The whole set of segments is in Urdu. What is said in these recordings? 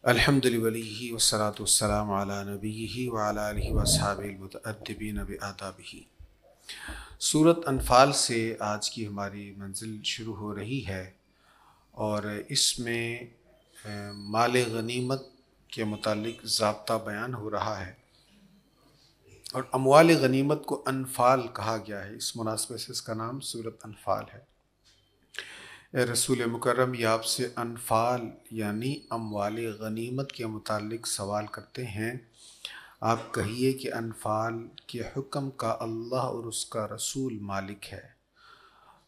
الحمدللہ ولیہ والصلاة والسلام علی نبیہ وعلی آلہ واصحابہ المتأدبین بآدابہ۔ سورۃ انفال سے آج کی ہماری منزل شروع ہو رہی ہے اور اس میں مال غنیمت کے متعلق ضابطہ بیان ہو رہا ہے، اور اموال غنیمت کو انفال کہا گیا ہے، اس مناسبت سے اس کا نام سورۃ انفال ہے۔ اے رسول مکرم، یہ آپ سے انفال یعنی اموال غنیمت کے متعلق سوال کرتے ہیں، آپ کہیے کہ انفال کے حکم کا اللہ اور اس کا رسول مالک ہے،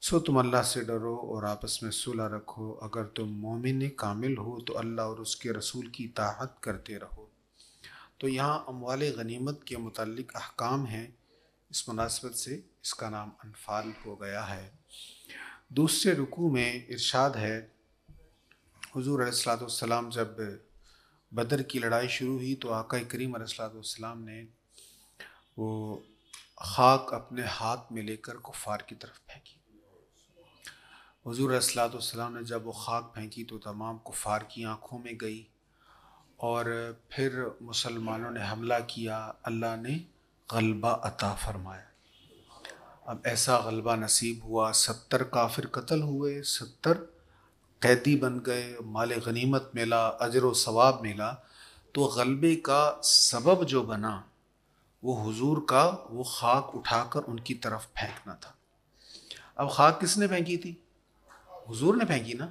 سو تم اللہ سے ڈرو اور آپس میں صلح رکھو، اگر تم مومن کامل ہو تو اللہ اور اس کے رسول کی اطاعت کرتے رہو۔ تو یہاں اموال غنیمت کے متعلق احکام ہیں، اس مناسبت سے اس کا نام انفال ہو گیا ہے۔ دوسرے رکوع میں ارشاد ہے، حضور علیہ الصلوۃ والسلام جب بدر کی لڑائی شروع ہوئی تو آقا کریم علیہ الصلوۃ والسلام نے وہ خاک اپنے ہاتھ میں لے کر کفار کی طرف پھینکی۔ حضور علیہ الصلوۃ والسلام نے جب وہ خاک پھینکی تو تمام کفار کی آنکھوں میں گئی، اور پھر مسلمانوں نے حملہ کیا، اللہ نے غلبہ عطا فرمایا۔ اب ایسا غلبہ نصیب ہوا، 70 کافر قتل ہوئے، 70 قیدی بن گئے، مال غنیمت ملا، اجر و ثواب ملا۔ تو غلبے کا سبب جو بنا وہ حضور کا وہ خاک اٹھا کر ان کی طرف پھینکنا تھا۔ اب خاک کس نے پھینکی تھی؟ حضور نے پھینکی نا،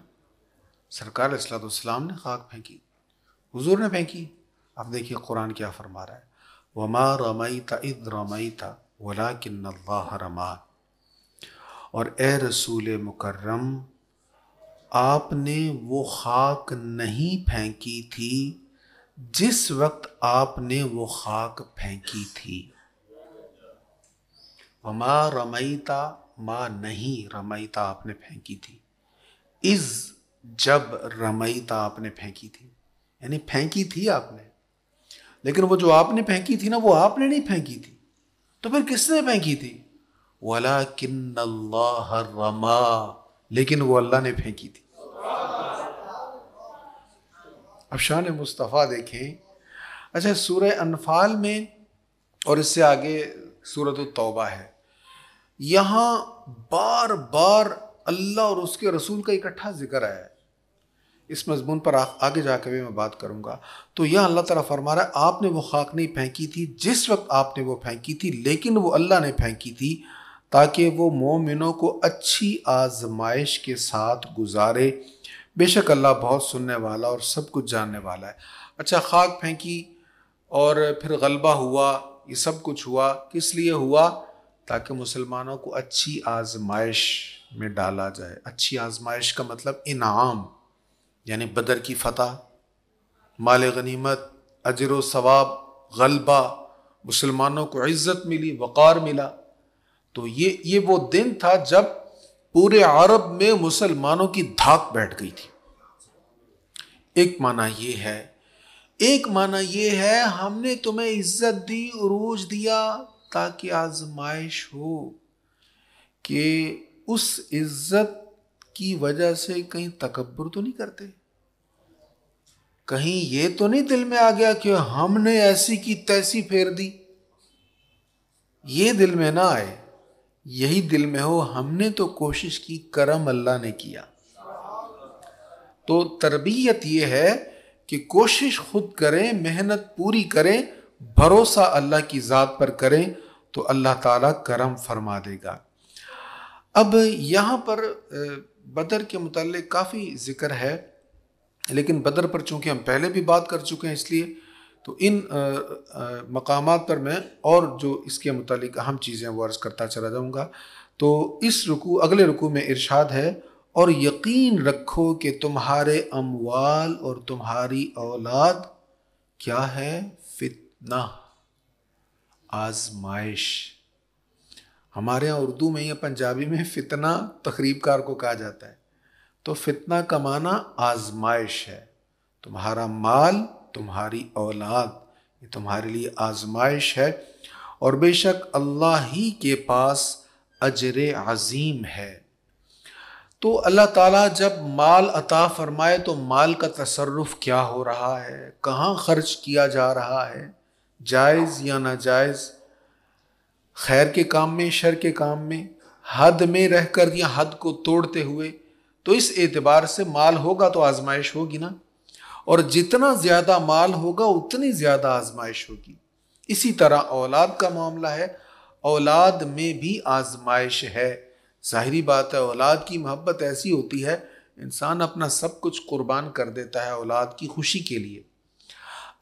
سرکار علیہ الصلوۃ والسلام نے خاک پھینکی، حضور نے پھینکی۔ اب دیکھیے قرآن کیا فرما رہا ہے، وَمَا رَمَيْتَ إِذْ رَمَيْتَ وَلَكِنَّ اللَّهَ رَمَى۔ اور اے رسول مکرم، آپ نے وہ خاک نہیں پھینکی تھی جس وقت آپ نے وہ خاک پھینکی تھی۔ وما رمیتا، ما نہیں، رمیتا آپ نے پھینکی تھی، اذ جب رمیتا آپ نے پھینکی تھی، یعنی پھینکی تھی آپ نے، لیکن وہ جو آپ نے پھینکی تھی نا وہ آپ نے نہیں پھینکی تھی، تو پھر کس نے پھینکی تھی؟ وَلَكِنَّ اللَّهَ رَمَى، لیکن وہ اللہ نے پھینکی تھی۔ اب شان مصطفیٰ دیکھیں۔ اچھا، سورہ انفال میں اور اس سے آگے سورۃ التوبہ ہے، یہاں بار بار اللہ اور اس کے رسول کا اکٹھا ذکر ہے۔ اس مضمون پر آگے جا کے بھی میں بات کروں گا۔ تو یہاں اللہ تعالیٰ فرما رہا ہے، آپ نے وہ خاک نہیں پھینکی تھی جس وقت آپ نے وہ پھینکی تھی، لیکن وہ اللہ نے پھینکی تھی تاکہ وہ مومنوں کو اچھی آزمائش کے ساتھ گزارے، بے شک اللہ بہت سننے والا اور سب کچھ جاننے والا ہے۔ اچھا، خاک پھینکی اور پھر غلبہ ہوا، یہ سب کچھ ہوا، کس لیے ہوا؟ تاکہ مسلمانوں کو اچھی آزمائش میں ڈالا جائے۔ اچھی آزمائش کا مطلب انعام، یعنی بدر کی فتح، مال غنیمت، اجر و ثواب، غلبہ، مسلمانوں کو عزت ملی، وقار ملا۔ تو یہ وہ دن تھا جب پورے عرب میں مسلمانوں کی دھاک بیٹھ گئی تھی۔ ایک معنی یہ ہے، ایک معنی یہ ہے ہم نے تمہیں عزت دی، عروج دیا تاکہ آزمائش ہو کہ اس عزت کی وجہ سے کہیں تکبر تو نہیں کرتے، کہیں یہ تو نہیں دل میں آ گیا کہ ہم نے ایسی کی تیسی پھیر دی۔ یہ دل میں نہ آئے، یہی دل میں ہو ہم نے تو کوشش کی، کرم اللہ نے کیا۔ تو تربیت یہ ہے کہ کوشش خود کریں، محنت پوری کریں، بھروسہ اللہ کی ذات پر کریں تو اللہ تعالیٰ کرم فرما دے گا۔ اب یہاں پر بدر کے متعلق کافی ذکر ہے، لیکن بدر پر چونکہ ہم پہلے بھی بات کر چکے ہیں، اس لیے تو ان مقامات پر میں اور جو اس کے متعلق اہم چیزیں وہ عرض کرتا چلا جاؤں گا۔ تو اس رکوع، اگلے رکوع میں ارشاد ہے، اور یقین رکھو کہ تمہارے اموال اور تمہاری اولاد کیا ہے؟ فتنہ، آزمائش۔ ہمارے یہاں اردو میں یا پنجابی میں فتنہ تقریب کار کو کہا جاتا ہے، تو فتنہ کا معنی آزمائش ہے۔ تمہارا مال، تمہاری اولاد، یہ تمہارے لیے آزمائش ہے، اور بے شک اللہ ہی کے پاس اجر عظیم ہے۔ تو اللہ تعالیٰ جب مال عطا فرمائے تو مال کا تصرف کیا ہو رہا ہے، کہاں خرچ کیا جا رہا ہے، جائز یا ناجائز، خیر کے کام میں، شر کے کام میں، حد میں رہ کر یا حد کو توڑتے ہوئے، تو اس اعتبار سے مال ہوگا تو آزمائش ہوگی نا، اور جتنا زیادہ مال ہوگا اتنی زیادہ آزمائش ہوگی۔ اسی طرح اولاد کا معاملہ ہے، اولاد میں بھی آزمائش ہے۔ ظاہری بات ہے، اولاد کی محبت ایسی ہوتی ہے، انسان اپنا سب کچھ قربان کر دیتا ہے اولاد کی خوشی کے لیے۔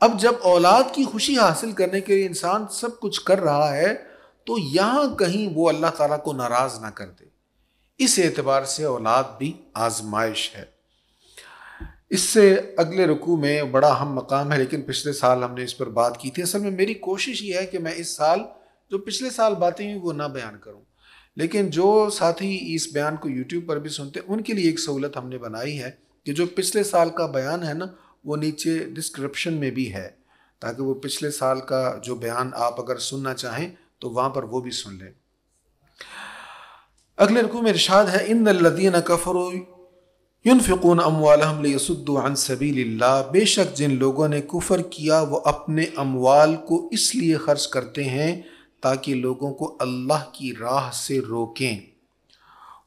اب جب اولاد کی خوشی حاصل کرنے کے لیے انسان سب کچھ کر رہا ہے تو یہاں کہیں وہ اللہ تعالیٰ کو ناراض نہ کر دے، اس اعتبار سے اولاد بھی آزمائش ہے۔ اس سے اگلے رکوع میں بڑا اہم مقام ہے، لیکن پچھلے سال ہم نے اس پر بات کی تھی۔ اصل میں میری کوشش یہ ہے کہ میں اس سال جو پچھلے سال باتیں ہوئی وہ نہ بیان کروں، لیکن جو ساتھی اس بیان کو یوٹیوب پر بھی سنتے ہیں ان کے لیے ایک سہولت ہم نے بنائی ہے کہ جو پچھلے سال کا بیان ہے نا وہ نیچے ڈسکرپشن میں بھی ہے، تاکہ وہ پچھلے سال کا جو بیان آپ اگر سننا چاہیں تو وہاں پر وہ بھی سن لیں۔ اگلے رکوع میں ارشاد ہے ان الذین کفروا ينفقون اموالهم ليصدوا عن سبیل اللہ، بے شک جن لوگوں نے کفر کیا وہ اپنے اموال کو اس لیے خرچ کرتے ہیں تاکہ لوگوں کو اللہ کی راہ سے روکیں،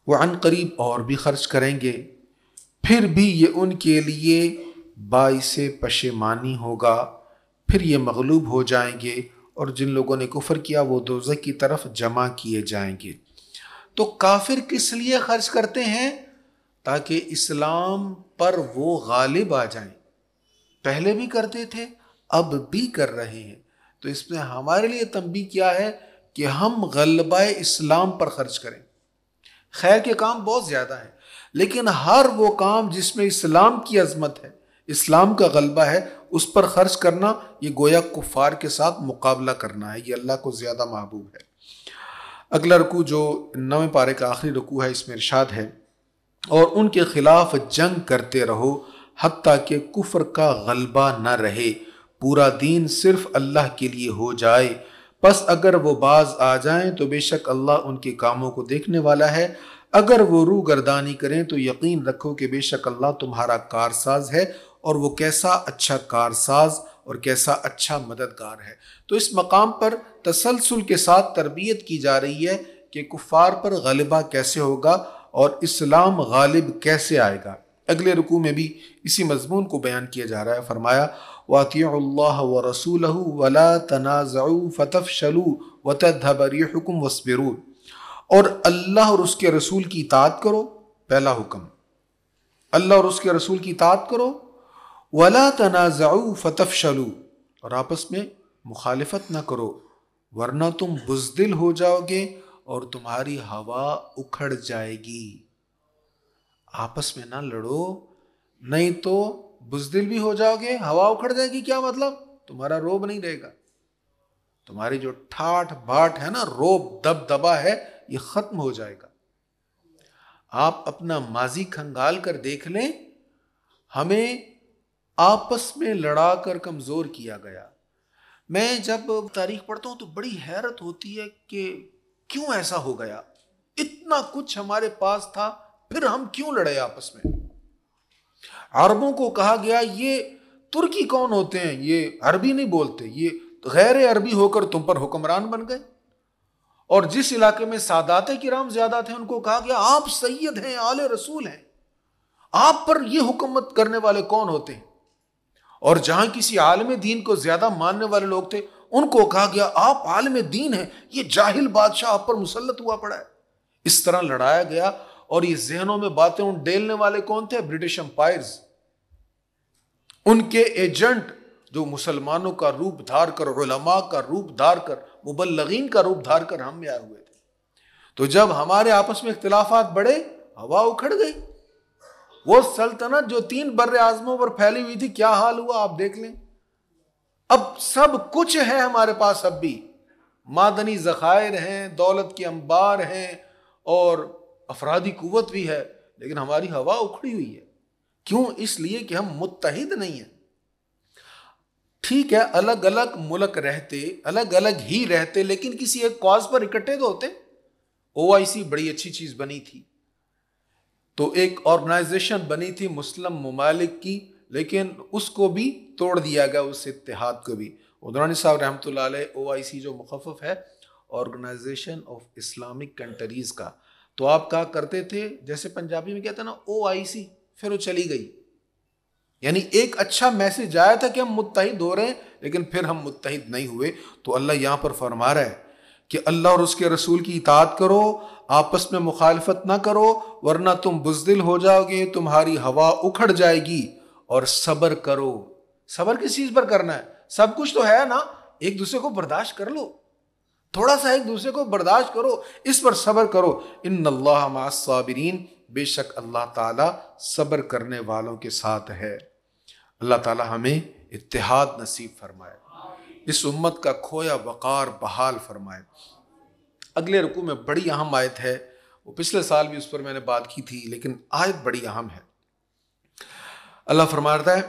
وہ عن قریب اور بھی خرچ کریں گے، پھر بھی یہ ان کے لیے باعث پشیمانی ہوگا، پھر یہ مغلوب ہو جائیں گے، اور جن لوگوں نے کفر کیا وہ دوزخ کی طرف جمع کیے جائیں گے۔ تو کافر کس لیے خرچ کرتے ہیں؟ تاکہ اسلام پر وہ غالب آ جائیں۔ پہلے بھی کرتے تھے، اب بھی کر رہے ہیں، تو اس میں ہمارے لیے تنبیہ کیا ہے کہ ہم غلبہ اسلام پر خرچ کریں۔ خیر کے کام بہت زیادہ ہیں، لیکن ہر وہ کام جس میں اسلام کی عظمت ہے، اسلام کا غلبہ ہے، اس پر خرچ کرنا یہ گویا کفار کے ساتھ مقابلہ کرنا ہے، یہ اللہ کو زیادہ محبوب ہے۔ اگلا رکوع جو 9ویں پارے کا آخری رکوع ہے، اس میں ارشاد ہے اور ان کے خلاف جنگ کرتے رہو حتیٰ کہ کفر کا غلبہ نہ رہے، پورا دین صرف اللہ کے لیے ہو جائے، پس اگر وہ باز آ جائیں تو بے شک اللہ ان کے کاموں کو دیکھنے والا ہے، اگر وہ روح گردانی کریں تو یقین رکھو کہ بے شک اللہ تمہارا کارساز ہے، اور وہ کیسا اچھا کارساز اور کیسا اچھا مددگار ہے۔ تو اس مقام پر تسلسل کے ساتھ تربیت کی جا رہی ہے کہ کفار پر غلبہ کیسے ہوگا اور اسلام غالب کیسے آئے گا۔ اگلے رکوع میں بھی اسی مضمون کو بیان کیا جا رہا ہے، فرمایا وَأَطِيعُوا اللَّهَ وَرَسُولَهُ وَلَا تَنَازَعُوا فَتَفْشَلُوا وَتَذْهَبَ رِيحُكُمْ وَاصْبِرُوا، اور اللہ اور اس کے رسول کی اطاعت کرو، پہلا حکم، اللہ اور اس کے رسول کی اطاعت کرو، وَلَا تَنَازَعُوا فَتَفْشَلُوا، اور آپس میں مخالفت نہ کرو ورنہ تم بزدل ہو جاؤ گے اور تمہاری ہوا اکھڑ جائے گی۔ آپس میں نہ لڑو، نہیں تو بزدل بھی ہو جاؤ گے، ہوا اکھڑ جائے گی۔ کیا مطلب؟ تمہارا روب نہیں رہے گا، تمہاری جو ٹھاٹ بھاٹ ہے نا، روب دبدبا ہے، یہ ختم ہو جائے گا۔ آپ اپنا ماضی کھنگال کر دیکھ لیں، ہمیں آپس میں لڑا کر کمزور کیا گیا۔ میں جب تاریخ پڑھتا ہوں تو بڑی حیرت ہوتی ہے کہ کیوں ایسا ہو گیا، اتنا کچھ ہمارے پاس تھا، پھر ہم کیوں لڑے آپس میں؟ عربوں کو کہا گیا یہ ترکی کون ہوتے ہیں، یہ عربی نہیں بولتے، یہ غیر عربی ہو کر تم پر حکمران بن گئے، اور جس علاقے میں سادات کرام زیادہ تھے ان کو کہا گیا آپ سید ہیں، آل رسول ہیں، آپ پر یہ حکومت کرنے والے کون ہوتے ہیں، اور جہاں کسی عالم دین کو زیادہ ماننے والے لوگ تھے ان کو کہا گیا آپ عالم دین ہیں، یہ جاہل بادشاہ آپ پر مسلط ہوا پڑا ہے۔ اس طرح لڑایا گیا، اور یہ ذہنوں میں باتیں ان ڈیلنے والے کون تھے؟ برٹش امپائرز، ان کے ایجنٹ جو مسلمانوں کا روپ دھار کر، علماء کا روپ دھار کر، مبلغین کا روپ دھار کر ہم میں آئے ہوئے تھے۔ تو جب ہمارے آپس میں اختلافات بڑھے، ہوا اکھڑ گئی۔ وہ سلطنت جو 3 بر اعظموں پر پھیلی ہوئی تھی، کیا حال ہوا آپ دیکھ لیں۔ اب سب کچھ ہے ہمارے پاس، اب بھی معدنی ذخائر ہیں، دولت کے انبار ہیں، اور افرادی قوت بھی ہے، لیکن ہماری ہوا اکھڑی ہوئی ہے۔ کیوں؟ اس لیے کہ ہم متحد نہیں ہیں۔ ٹھیک ہے، الگ الگ ملک رہتے، الگ الگ ہی رہتے، لیکن کسی ایک کاز پر اکٹھے تو ہوتے۔ OIC بڑی اچھی چیز بنی تھی، تو ایک آرگنائزیشن بنی تھی مسلم ممالک کی، لیکن اس کو بھی توڑ دیا گیا، اس اتحاد کو بھی۔ عدرانی صاحب رحمۃ اللہ علیہ OIC جو مخفف ہے آرگنائزیشن آف اسلامک کنٹریز کا، تو آپ کہا کرتے تھے جیسے پنجابی میں کہتے ہیں نا OIC، پھر وہ چلی گئی۔ یعنی ایک اچھا میسج آیا تھا کہ ہم متحد ہو رہے ہیں، لیکن پھر ہم متحد نہیں ہوئے۔ تو اللہ یہاں پر فرما رہا ہے کہ اللہ اور اس کے رسول کی اطاعت کرو، آپس میں مخالفت نہ کرو، ورنہ تم بزدل ہو جاؤ گے، تمہاری ہوا اکھڑ جائے گی، اور صبر کرو۔ صبر کس چیز پر کرنا ہے؟ سب کچھ تو ہے نا، ایک دوسرے کو برداشت کر لو، تھوڑا سا ایک دوسرے کو برداشت کرو، اس پر صبر کرو۔ ان اللہ مع الصابرین، بے شک اللہ تعالیٰ صبر کرنے والوں کے ساتھ ہے۔ اللہ تعالیٰ ہمیں اتحاد نصیب فرمائے، اس امت کا کھویا وقار بحال فرمائے۔ اگلے رکوع میں بڑی اہم آیت ہے، وہ پچھلے سال بھی اس پر میں نے بات کی تھی، لیکن آیت بڑی اہم ہے۔ اللہ فرماتا ہے،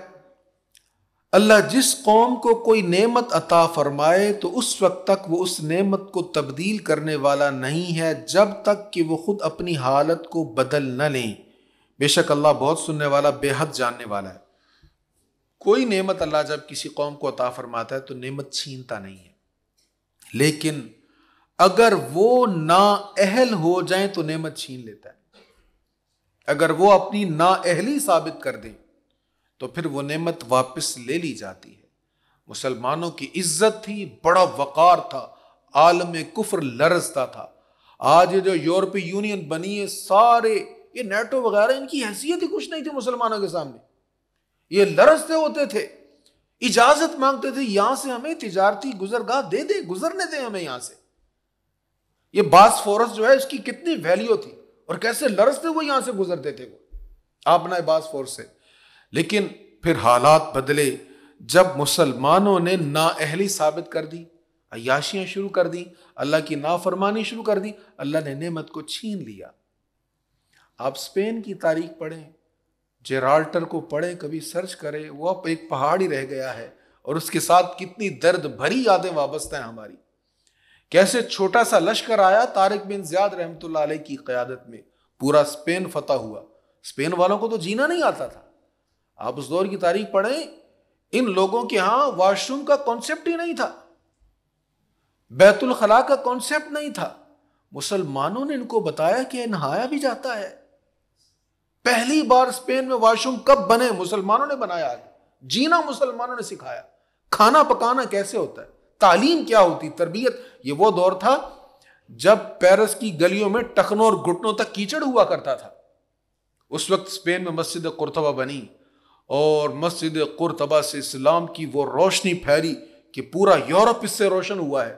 اللہ جس قوم کو کوئی نعمت عطا فرمائے تو اس وقت تک وہ اس نعمت کو تبدیل کرنے والا نہیں ہے جب تک کہ وہ خود اپنی حالت کو بدل نہ لیں۔ بے شک اللہ بہت سننے والا، بے حد جاننے والا ہے۔ کوئی نعمت اللہ جب کسی قوم کو عطا فرماتا ہے تو نعمت چھینتا نہیں ہے، لیکن اگر وہ نااہل ہو جائیں تو نعمت چھین لیتا ہے۔ اگر وہ اپنی نااہلی ثابت کر دیں تو پھر وہ نعمت واپس لے لی جاتی ہے۔ مسلمانوں کی عزت تھی، بڑا وقار تھا، عالم کفر لرزتا تھا۔ آج یہ جو یورپی یونین بنی ہے، سارے یہ نیٹو وغیرہ، ان کی حیثیت ہی کچھ نہیں تھی مسلمانوں کے سامنے۔ یہ لرزتے ہوتے تھے، اجازت مانگتے تھے، یہاں سے ہمیں تجارتی گزرگاہ دے دیں، گزرنے دیں ہمیں یہاں سے۔ یہ باسفورس جو ہے اس کی کتنی ویلیو تھی، اور کیسے لرزتے ہوئے یہاں سے گزرتے تھے وہ اپنا باسفورس سے۔ لیکن پھر حالات بدلے، جب مسلمانوں نے نااہلی ثابت کر دی، عیاشیاں شروع کر دی، اللہ کی نافرمانی شروع کر دی، اللہ نے نعمت کو چھین لیا۔ آپ اسپین کی تاریخ پڑھیں، جیرالٹر کو پڑھیں، کبھی سرچ کریں، وہ اب ایک پہاڑ ہی رہ گیا ہے، اور اس کے ساتھ کتنی درد بھری یادیں وابستہ ہیں ہماری۔ کیسے چھوٹا سا لشکر آیا طارق بن زیاد رحمۃ اللہ علیہ کی قیادت میں، پورا اسپین فتح ہوا۔ اسپین والوں کو تو جینا نہیں آتا تھا۔ آپ اس دور کی تاریخ پڑھیں، ان لوگوں کے ہاں واش روم کا کانسیپٹ ہی نہیں تھا، بیت الخلاء کا کانسیپٹ نہیں تھا۔ مسلمانوں نے ان کو بتایا کہ نہایا بھی جاتا ہے۔ پہلی بار اسپین میں واش روم کب بنے؟ مسلمانوں نے بنایا، جینا مسلمانوں نے سکھایا، کھانا پکانا کیسے ہوتا ہے، تعلیم کیا ہوتی، تربیت۔ یہ وہ دور تھا جب پیرس کی گلیوں میں ٹخنوں اور گھٹنوں تک کیچڑ ہوا کرتا تھا۔ اس وقت اسپین میں مسجد قرطبہ بنی، اور مسجد قرطبہ سے اسلام کی وہ روشنی پھیلی کہ پورا یورپ اس سے روشن ہوا ہے۔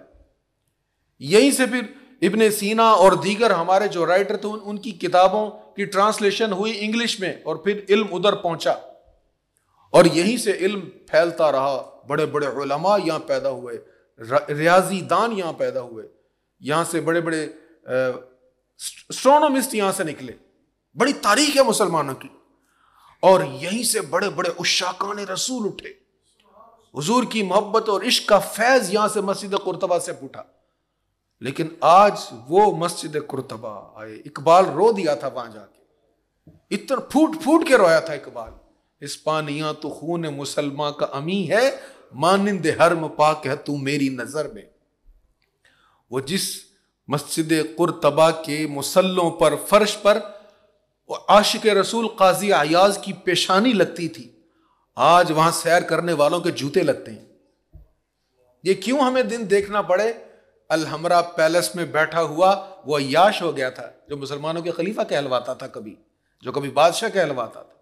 یہیں سے پھر ابن سینا اور دیگر ہمارے جو رائٹر تھے، ان کی کتابوں کی ٹرانسلیشن ہوئی انگلش میں، اور پھر علم ادھر پہنچا، اور یہیں سے علم پھیلتا رہا۔ بڑے بڑے علماء یہاں پیدا ہوئے، ریاضی دان یہاں پیدا ہوئے، یہاں سے بڑے بڑے اسٹرونومسٹ یہاں سے نکلے۔ بڑی تاریخ ہے مسلمانوں کی، اور یہیں سے بڑے بڑے عشاقان رسول اٹھے۔ حضور کی محبت اور عشق کا فیض یہاں سے مسجد قرطبہ سے پھوٹا۔ لیکن آج وہ مسجد قرطبہ آئے، اقبال رو دیا تھا وہاں جا کے، اتنا پھوٹ پھوٹ کے رویا تھا اقبال۔ اسپانیاں تو خون مسلماں کا امی ہے، مانند حرم پاک ہے تو میری نظر میں۔ وہ جس مسجد قرطبہ کے مصلوں پر، فرش پر عاشق رسول قاضی عیاض کی پیشانی لگتی تھی، آج وہاں سیر کرنے والوں کے جوتے لگتے ہیں۔ یہ کیوں ہمیں دن دیکھنا پڑے؟ الحمرا پیلس میں بیٹھا ہوا وہ عیاش ہو گیا تھا، جو مسلمانوں کے خلیفہ کہلواتا تھا، جو کبھی بادشاہ کہلواتا تھا،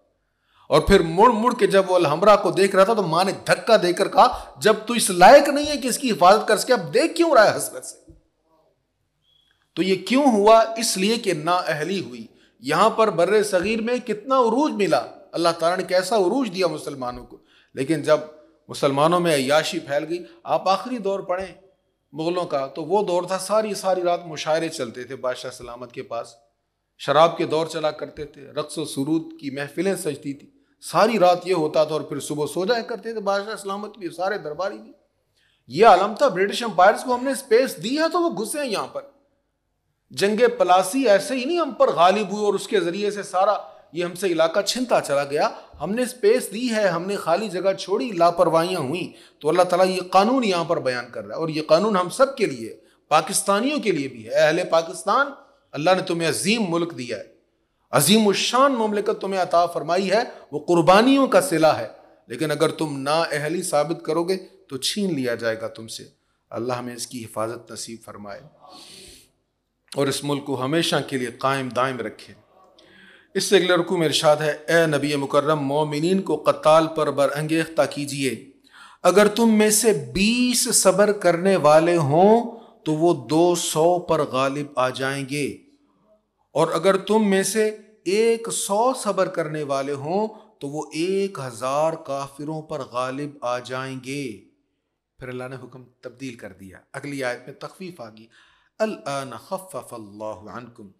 اور پھر مڑ مڑ کے جب وہ الحمرا کو دیکھ رہا تھا تو ماں نے دھکا دے کر کہا، جب تو اس لائق نہیں ہے کہ اس کی حفاظت کر سکے، اب دیکھ کیوں رہا ہے حسرت سے؟ تو یہ کیوں ہوا؟ اس لیے کہ نااہلی ہوئی۔ یہاں پر بر صغیر میں کتنا عروج ملا، اللہ تعالیٰ نے کیسا عروج دیا مسلمانوں کو، لیکن جب مسلمانوں میں عیاشی پھیل گئی، آپ آخری دور پڑھیں مغلوں کا، تو وہ دور تھا ساری رات مشاعرے چلتے تھے بادشاہ سلامت کے پاس، شراب کے دور چلا کرتے تھے، رقص و سرود کی محفلیں سجتی تھی، ساری رات یہ ہوتا تھا، اور پھر صبح سو جایا کرتے تھے بادشاہ سلامت بھی، سارے درباری بھی۔ یہ عالم تھا، برٹش امپائرز کو ہم نے اسپیس دی ہے تو وہ گھسے ہیں یہاں پر۔ جنگ پلاسی ایسے ہی نہیں ہم پر غالب ہوئے اور اس کے ذریعے سے سارا یہ ہم سے علاقہ چھنتا چلا گیا. ہم نے اسپیس دی ہے, ہم نے خالی جگہ چھوڑی, لاپرواہیاں ہوئیں. تو اللہ تعالیٰ یہ قانون یہاں پر بیان کر رہا ہے, اور یہ قانون ہم سب کے لیے, پاکستانیوں کے لیے بھی ہے. اہل پاکستان, اللہ نے تمہیں عظیم ملک دیا ہے, عظیم الشان مملکت تمہیں عطا فرمائی ہے, وہ قربانیوں کا صلہ ہے. لیکن اگر تم نااہلی ثابت کرو گے تو چھین لیا جائے گا تم سے. اللہ ہمیں اس کی حفاظت نصیب فرمائے اور اس ملک کو ہمیشہ کے لیے قائم دائم رکھے. اس سے اگلے رکوع میں ارشاد ہے, اے نبی مکرم مومنین کو قتال پر برانگیختہ کیجئے. اگر تم میں سے 20 صبر کرنے والے ہوں تو وہ 200 پر غالب آ جائیں گے, اور اگر تم میں سے 100 صبر کرنے والے ہوں تو وہ 1000 کافروں پر غالب آ جائیں گے. پھر اللہ نے حکم تبدیل کر دیا, اگلی آیت میں تخفیف آ گئی, الآن خفف اللہ عنکم,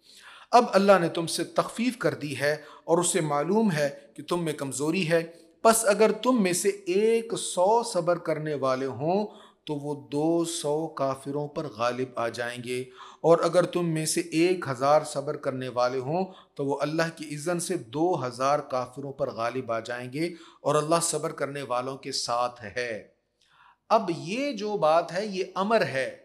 اب اللہ نے تم سے تخفیف کر دی ہے اور اسے معلوم ہے کہ تم میں کمزوری ہے. پس اگر تم میں سے 100 صبر کرنے والے ہوں تو وہ 200 کافروں پر غالب آ جائیں گے, اور اگر تم میں سے 1000 صبر کرنے والے ہوں تو وہ اللہ کی اذن سے 2000 کافروں پر غالب آ جائیں گے, اور اللہ صبر کرنے والوں کے ساتھ ہے. اب یہ جو بات ہے یہ امر ہے.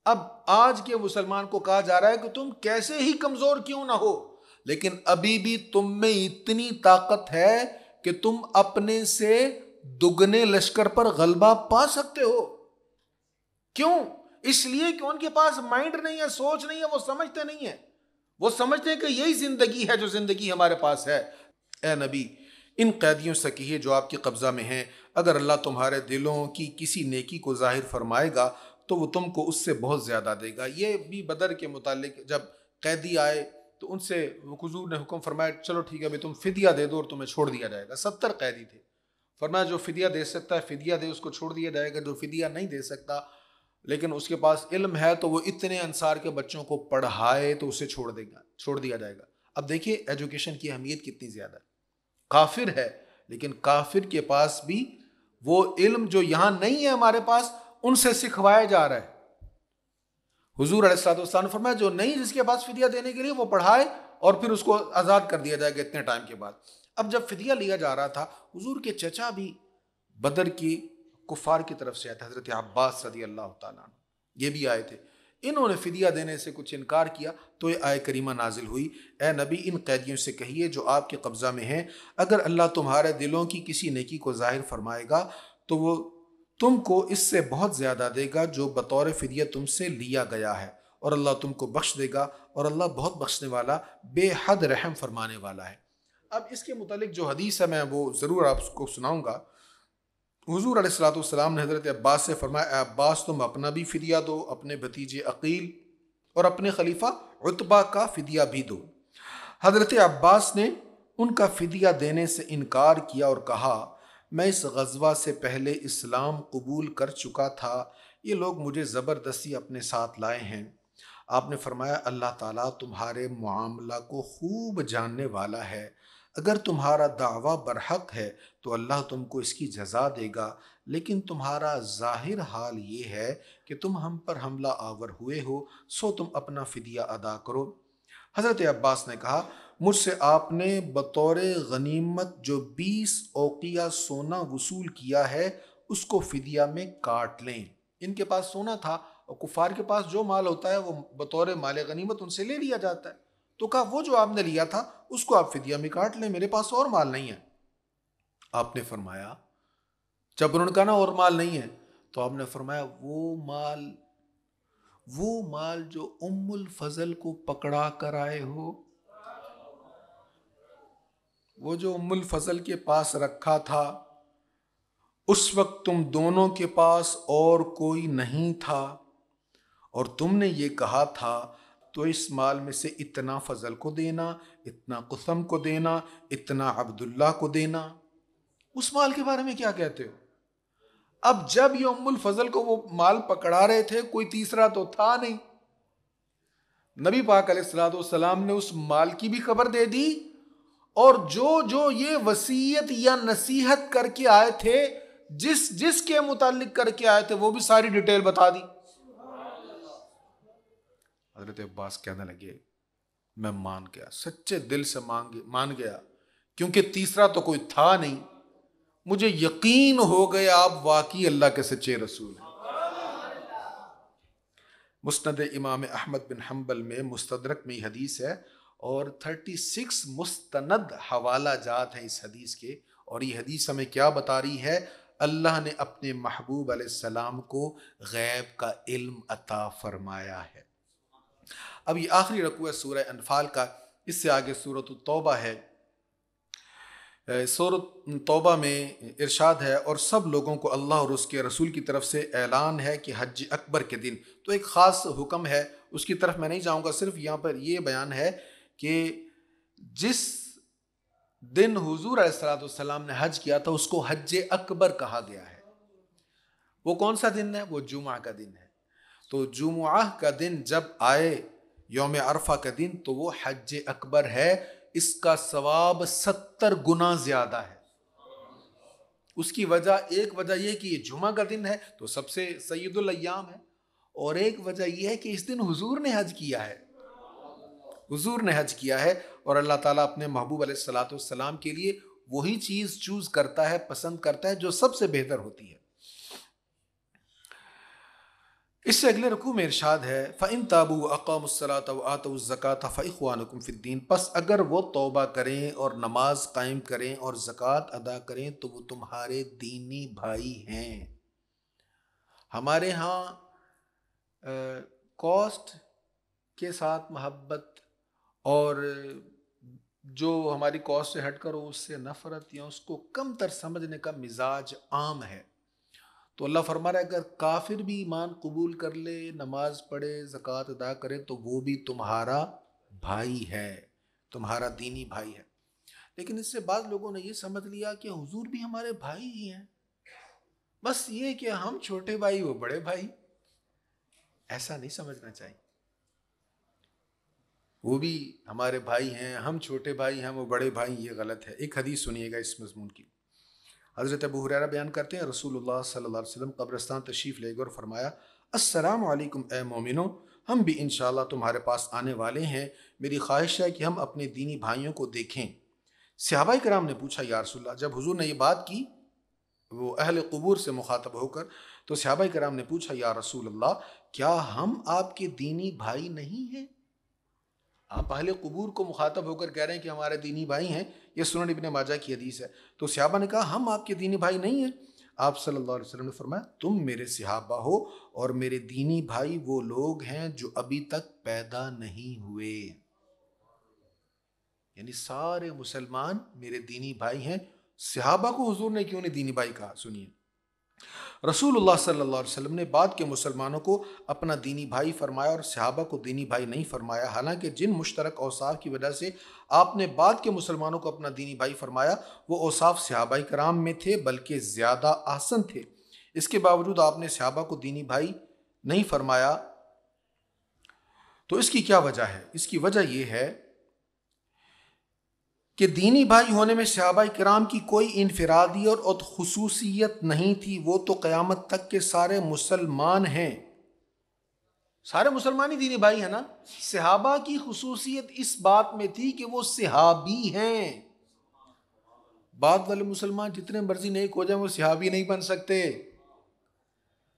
اب آج کے مسلمان کو کہا جا رہا ہے کہ تم کیسے ہی کمزور کیوں نہ ہو, لیکن ابھی بھی تم میں اتنی طاقت ہے کہ تم اپنے سے دگنے لشکر پر غلبہ پا سکتے ہو. کیوں؟ اس لیے کہ ان کے پاس مائنڈ نہیں ہے, سوچ نہیں ہے, وہ سمجھتے نہیں ہیں. وہ سمجھتے ہیں کہ یہی زندگی ہے جو زندگی ہمارے پاس ہے. اے نبی, ان قیدیوں سے کہیے جو آپ کے قبضہ میں ہیں, اگر اللہ تمہارے دلوں کی کسی نیکی کو ظاہر فرمائے گا تو وہ تم کو اس سے بہت زیادہ دے گا. یہ بھی بدر کے متعلق جب قیدی آئے تو ان سے حضور نے حکم فرمایا, چلو ٹھیک ہے بھائی تم فدیہ دے دو اور تمہیں چھوڑ دیا جائے گا. 70 قیدی تھے. فرمایا جو فدیہ دے سکتا ہے فدیہ دے, اس کو چھوڑ دیا جائے گا. جو فدیہ نہیں دے سکتا لیکن اس کے پاس علم ہے تو وہ اتنے انصار کے بچوں کو پڑھائے تو اسے چھوڑ دیا جائے گا. اب دیکھیے ایجوکیشن کی اہمیت کتنی زیادہ ہے. کافر ہے لیکن کافر کے پاس بھی وہ علم جو یہاں نہیں ہے ہمارے پاس, ان سے سکھوایا جا رہا ہے. حضور علیہ الصلوۃ والسلام نے فرمایا جو نہیں جس کے پاس فدیہ دینے کے لیے وہ پڑھائے اور پھر اس کو آزاد کر دیا جائے گا اتنے ٹائم کے بعد. اب جب فدیہ لیا جا رہا تھا, حضور کے چچا بھی بدر کی کفار کی طرف سے آئے تھے, حضرت عباس رضی اللہ تعالیٰ عنہ, یہ بھی آئے تھے. انہوں نے فدیہ دینے سے کچھ انکار کیا تو یہ آیت کریمہ نازل ہوئی, اے نبی ان قیدیوں سے کہیے جو آپ کے قبضہ میں ہیں, اگر اللہ تمہارے دلوں کی کسی نیکی کو ظاہر فرمائے گا تو وہ تم کو اس سے بہت زیادہ دے گا جو بطور فدیہ تم سے لیا گیا ہے, اور اللہ تم کو بخش دے گا, اور اللہ بہت بخشنے والا بے حد رحم فرمانے والا ہے. اب اس کے متعلق جو حدیث ہے میں وہ ضرور آپ کو سناؤں گا. حضور علیہ الصلوۃ والسلام نے حضرت عباس سے فرمایا, اے عباس تم اپنا بھی فدیہ دو, اپنے بھتیجے عقیل اور اپنے خلیفہ عتبہ کا فدیہ بھی دو. حضرت عباس نے ان کا فدیہ دینے سے انکار کیا اور کہا, میں اس غزوہ سے پہلے اسلام قبول کر چکا تھا, یہ لوگ مجھے زبردستی اپنے ساتھ لائے ہیں. آپ نے فرمایا, اللہ تعالیٰ تمہارے معاملہ کو خوب جاننے والا ہے, اگر تمہارا دعویٰ برحق ہے تو اللہ تم کو اس کی جزا دے گا, لیکن تمہارا ظاہر حال یہ ہے کہ تم ہم پر حملہ آور ہوئے ہو, سو تم اپنا فدیہ ادا کرو. حضرت عباس نے کہا, مجھ سے آپ نے بطور غنیمت جو 20 اوقیہ سونا وصول کیا ہے اس کو فدیہ میں کاٹ لیں. ان کے پاس سونا تھا اور کفار کے پاس جو مال ہوتا ہے وہ بطور مال غنیمت ان سے لے لیا جاتا ہے, تو کہا وہ جو آپ نے لیا تھا اس کو آپ فدیہ میں کاٹ لیں, میرے پاس اور مال نہیں ہے. آپ نے فرمایا, جب انہوں نے کہا نا اور مال نہیں ہے, تو آپ نے فرمایا وہ مال جو ام الفضل کو پکڑا کر آئے ہو, وہ جو ام الفضل کے پاس رکھا تھا, اس وقت تم دونوں کے پاس اور کوئی نہیں تھا اور تم نے یہ کہا تھا تو اس مال میں سے اتنا فضل کو دینا, اتنا قسم کو دینا, اتنا عبداللہ کو دینا. اس مال کے بارے میں کیا کہتے ہو؟ اب جب یہ ام الفضل کو وہ مال پکڑا رہے تھے کوئی تیسرا تو تھا نہیں. نبی پاک علیہ الصلوۃ والسلام نے اس مال کی بھی خبر دے دی, اور جو یہ وصیت یا نصیحت کر کے آئے تھے, جس کے متعلق کر کے آئے تھے, وہ بھی ساری ڈیٹیل بتا دی. حضرت عباس کہنے لگے میں مان گیا، سچے دل سے مان گیا، کیونکہ تیسرا تو کوئی تھا نہیں، مجھے یقین ہو گیا آپ واقعی اللہ کے سچے رسول ہیں۔ مسند امام احمد بن حنبل میں مستدرک میں حدیث ہے، اور 36 مستند حوالہ جات ہیں اس حدیث کے، اور یہ حدیث ہمیں کیا بتا رہی ہے؟ اللہ نے اپنے محبوب علیہ السلام کو غیب کا علم عطا فرمایا ہے۔ اب یہ آخری رکوع ہے سورہ انفال کا، اس سے آگے سورۃ التوبہ ہے۔ سورۃ توبہ میں ارشاد ہے اور سب لوگوں کو اللہ اور اس کے رسول کی طرف سے اعلان ہے کہ حج اکبر کے دن، تو ایک خاص حکم ہے، اس کی طرف میں نہیں جاؤں گا، صرف یہاں پر یہ بیان ہے کہ جس دن حضور علیہ السلام نے حج کیا تھا اس کو حج اکبر کہا گیا ہے۔ وہ کون سا دن ہے؟ وہ جمعہ کا دن ہے۔ تو جمعہ کا دن جب آئے، یوم عرفہ کا دن، تو وہ حج اکبر ہے، اس کا ثواب 70 گنا زیادہ ہے۔ اس کی وجہ، ایک وجہ یہ کہ یہ جمعہ کا دن ہے تو سب سے سید الایام ہے، اور ایک وجہ یہ ہے کہ اس دن حضور نے حج کیا ہے، حضور نے حج کیا ہے، اور اللہ تعالیٰ اپنے محبوب علیہ السلام کے لیے وہی چیز چوز کرتا ہے، پسند کرتا ہے جو سب سے بہتر ہوتی ہے۔ اس سے اگلے رکوع میں ارشاد ہے فَإِن تَابُوا وَأَقَامُوا الصَّلَاةَ وَآتَوُا الزَّكَاةَ فَإِخْوَانُكُمْ فِي الدِّينِ، پس اگر وہ توبہ کریں اور نماز قائم کریں اور زکوٰۃ ادا کریں تو وہ تمہارے دینی بھائی ہیں۔ ہمارے ہاں کاسٹ کے ساتھ محبت، اور جو ہماری کاسٹ سے ہٹ کر ہو اس سے نفرت یا اس کو کم تر سمجھنے کا مزاج عام ہے۔ تو اللہ فرما رہا ہے اگر کافر بھی ایمان قبول کر لے، نماز پڑھے، زکوٰۃ ادا کرے، تو وہ بھی تمہارا بھائی ہے، تمہارا دینی بھائی ہے۔ لیکن اس سے بعض لوگوں نے یہ سمجھ لیا کہ حضور بھی ہمارے بھائی ہی ہیں، بس یہ کہ ہم چھوٹے بھائی وہ بڑے بھائی۔ ایسا نہیں سمجھنا چاہیے، وہ بھی ہمارے بھائی ہیں، ہم چھوٹے بھائی ہیں وہ بڑے بھائی، یہ غلط ہے۔ ایک حدیث سنیے گا اس مضمون کی۔ حضرت ابو ہریرہ بیان کرتے ہیں رسول اللہ صلی اللہ علیہ وسلم قبرستان تشریف لے گئے اور فرمایا السلام علیکم اے مومنو، ہم بھی انشاءاللہ تمہارے پاس آنے والے ہیں، میری خواہش ہے کہ ہم اپنے دینی بھائیوں کو دیکھیں۔ صحابہ کرام نے پوچھا یا رسول اللہ، جب حضور نے یہ بات کی وہ اہل قبور سے مخاطب ہو کر، تو صحابہ کرام نے پوچھا یا رسول اللہ کیا ہم آپ کے دینی بھائی نہیں ہیں؟ آپ اہل قبور کو مخاطب ہو کر کہہ رہے ہیں کہ ہمارے دینی بھائی ہیں، یہ سنن ابن ماجہ کی حدیث ہے۔ تو صحابہ نے کہا ہم آپ کے دینی بھائی نہیں ہیں؟ آپ صلی اللہ علیہ وسلم نے فرمایا تم میرے صحابہ ہو، اور میرے دینی بھائی وہ لوگ ہیں جو ابھی تک پیدا نہیں ہوئے، یعنی سارے مسلمان میرے دینی بھائی ہیں۔ صحابہ کو حضور نے کیوں نہیں دینی بھائی کہا؟ سنیے، رسول اللہ صلی اللہ علیہ وسلم نے بعد کے مسلمانوں کو اپنا دینی بھائی فرمایا اور صحابہ کو دینی بھائی نہیں فرمایا، حالانکہ جن مشترک اوصاف کی وجہ سے آپ نے بعد کے مسلمانوں کو اپنا دینی بھائی فرمایا وہ اوصاف صحابہ کرام میں تھے بلکہ زیادہ احسن تھے۔ اس کے باوجود آپ نے صحابہ کو دینی بھائی نہیں فرمایا، تو اس کی کیا وجہ ہے؟ اس کی وجہ یہ ہے کہ دینی بھائی ہونے میں صحابہ کرام کی کوئی انفرادی اور خصوصیت نہیں تھی، وہ تو قیامت تک کے سارے مسلمان ہیں، سارے مسلمان ہی دینی بھائی ہیں نا۔ صحابہ کی خصوصیت اس بات میں تھی کہ وہ صحابی ہیں، بعد والے مسلمان جتنے مرضی نیک ہو جائیں وہ صحابی نہیں بن سکتے،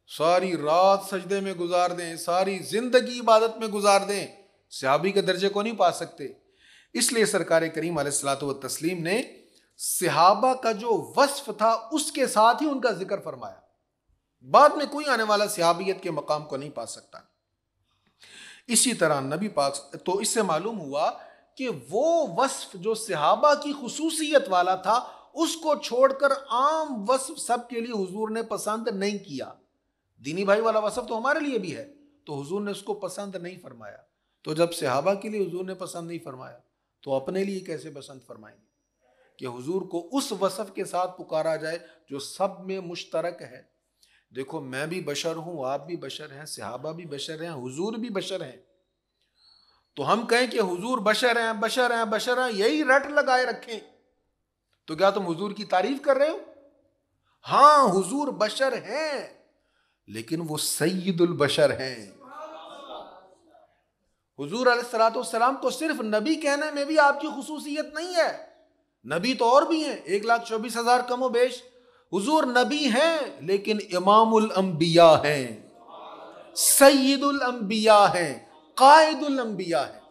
ساری رات سجدے میں گزار دیں، ساری زندگی عبادت میں گزار دیں، صحابی کے درجے کو نہیں پا سکتے۔ اس لیے سرکار کریم علیہ الصلوۃ والتسلیم نے صحابہ کا جو وصف تھا اس کے ساتھ ہی ان کا ذکر فرمایا، بعد میں کوئی آنے والا صحابیت کے مقام کو نہیں پا سکتا۔ اسی طرح نبی پاک، تو اس سے معلوم ہوا کہ وہ وصف جو صحابہ کی خصوصیت والا تھا اس کو چھوڑ کر عام وصف سب کے لیے حضور نے پسند نہیں کیا۔ دینی بھائی والا وصف تو ہمارے لیے بھی ہے، تو حضور نے اس کو پسند نہیں فرمایا۔ تو جب صحابہ کے لیے حضور نے پسند نہیں فرمایا تو اپنے لیے کیسے پسند فرمائیں گے کہ حضور کو اس وصف کے ساتھ پکارا جائے جو سب میں مشترک ہے۔ دیکھو میں بھی بشر ہوں، آپ بھی بشر ہیں، صحابہ بھی بشر ہیں، حضور بھی بشر ہیں، تو ہم کہیں کہ حضور بشر ہیں بشر ہیں بشر ہیں، یہی رٹ لگائے رکھیں تو کیا تم حضور کی تعریف کر رہے ہو؟ ہاں حضور بشر ہیں لیکن وہ سید البشر ہیں، حضور علیہ الصلوۃ والسلام کو صرف نبی کہنے میں بھی آپ کی خصوصیت نہیں ہے، نبی تو اور بھی ہیں، 1,24,000 کم و بیش۔ حضور نبی ہیں لیکن امام الانبیاء ہیں، سید الانبیاء ہیں، قائد الانبیاء ہیں۔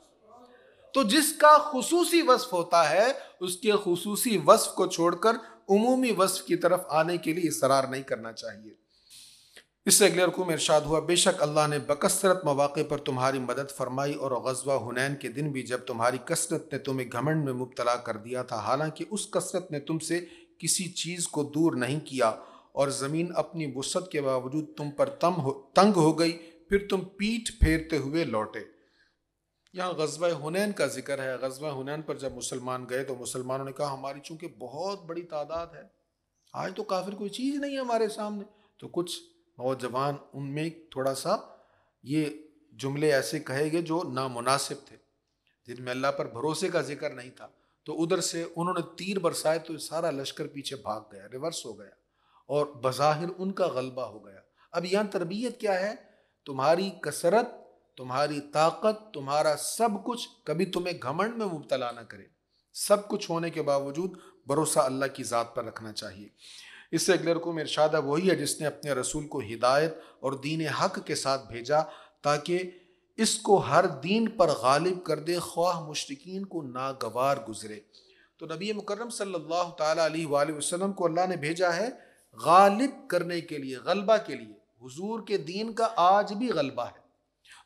تو جس کا خصوصی وصف ہوتا ہے اس کے خصوصی وصف کو چھوڑ کر عمومی وصف کی طرف آنے کے لیے اصرار نہیں کرنا چاہیے۔ اس سے اگلے رکوع میں ارشاد ہوا، بے شک اللہ نے بکثرت مواقع پر تمہاری مدد فرمائی، اور غزوہ حنین کے دن بھی جب تمہاری کثرت نے تمہیں گھمنڈ میں مبتلا کر دیا تھا، حالانکہ اس کثرت نے تم سے کسی چیز کو دور نہیں کیا، اور زمین اپنی وسعت کے باوجود تم پر تنگ ہو گئی، پھر تم پیٹھ پھیرتے ہوئے لوٹے۔ یہاں غزوہ حنین کا ذکر ہے۔ غزوہ حنین پر جب مسلمان گئے تو مسلمانوں نے کہا ہماری چونکہ بہت بڑی تعداد ہے، آج تو کافر کوئی چیز نہیں ہے ہمارے سامنے، تو کچھ نوجوان ان میں تھوڑا سا یہ جملے ایسے کہے گئے جو نامناسب تھے، جن میں اللہ پر بھروسے کا ذکر نہیں تھا، تو ادھر سے انہوں نے تیر برسائے تو سارا لشکر پیچھے بھاگ گیا، ریورس ہو گیا، اور بظاہر ان کا غلبہ ہو گیا۔ اب یہاں تربیت کیا ہے؟ تمہاری کثرت، تمہاری طاقت، تمہارا سب کچھ کبھی تمہیں گھمنڈ میں مبتلا نہ کرے، سب کچھ ہونے کے باوجود بھروسہ اللہ کی ذات پر رکھنا چاہیے۔ اس سے اگلے رکوع میں ارشاد ہے، وہی ہے جس نے اپنے رسول کو ہدایت اور دین حق کے ساتھ بھیجا تاکہ اس کو ہر دین پر غالب کر دے، خواہ مشرکین کو ناگوار گزرے۔ تو نبی مکرم صلی اللہ تعالیٰ علیہ وآلہ وسلم کو اللہ نے بھیجا ہے غالب کرنے کے لیے، غلبہ کے لیے۔ حضور کے دین کا آج بھی غلبہ ہے،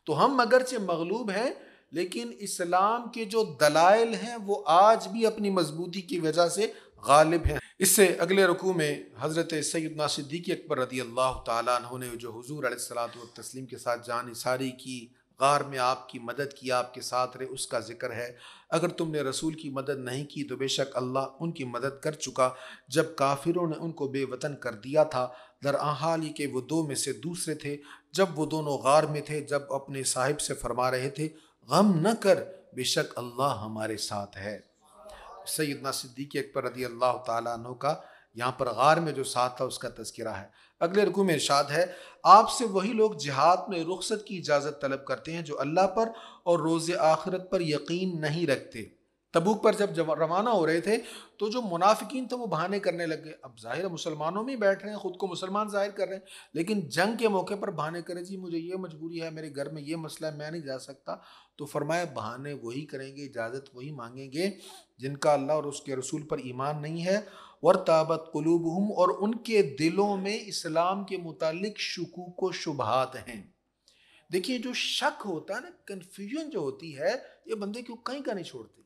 تو ہم اگرچہ مغلوب ہیں لیکن اسلام کے جو دلائل ہیں وہ آج بھی اپنی مضبوطی کی وجہ سے غالب ہیں۔ اس سے اگلے رکوع میں حضرت سیدنا صدیق اکبر رضی اللہ تعالیٰ عنہ نے جو حضور علیہ الصلوۃ والتسلیم کے ساتھ جان نثاری کی، غار میں آپ کی مدد کی، آپ کے ساتھ رہے، اس کا ذکر ہے۔ اگر تم نے رسول کی مدد نہیں کی تو بے شک اللہ ان کی مدد کر چکا جب کافروں نے ان کو بے وطن کر دیا تھا، درحال یہ کہ وہ دو میں سے دوسرے تھے، جب وہ دونوں غار میں تھے، جب اپنے صاحب سے فرما رہے تھے غم نہ کر، بے شک اللہ ہمارے ساتھ ہے۔ سیدنا صدیق اکبر رضی اللہ تعالیٰ عنہ کا یہاں پر غار میں جو ساتھ تھا اس کا تذکرہ ہے۔ اگلے رکوع میں ارشاد ہے، آپ سے وہی لوگ جہاد میں رخصت کی اجازت طلب کرتے ہیں جو اللہ پر اور روز آخرت پر یقین نہیں رکھتے۔ تبوک پر جب روانہ ہو رہے تھے تو جو منافقین تھے وہ بہانے کرنے لگے، اب ظاہر مسلمانوں میں بیٹھ رہے ہیں، خود کو مسلمان ظاہر کر رہے ہیں، لیکن جنگ کے موقع پر بہانے کرے، جی مجھے یہ مجبوری ہے، میرے گھر میں یہ مسئلہ ہے، میں نہیں جا سکتا۔ تو فرمایا بہانے وہی کریں گے، اجازت وہی مانگیں گے جن کا اللہ اور اس کے رسول پر ایمان نہیں ہے، وارتابت قلوبہم، اور ان کے دلوں میں اسلام کے متعلق شکوک و شبہات ہیں۔ دیکھیے جو شک ہوتا ہے نا، کنفیوژن جو ہوتی ہے، یہ بندے کو کہیں کا نہیں چھوڑتی۔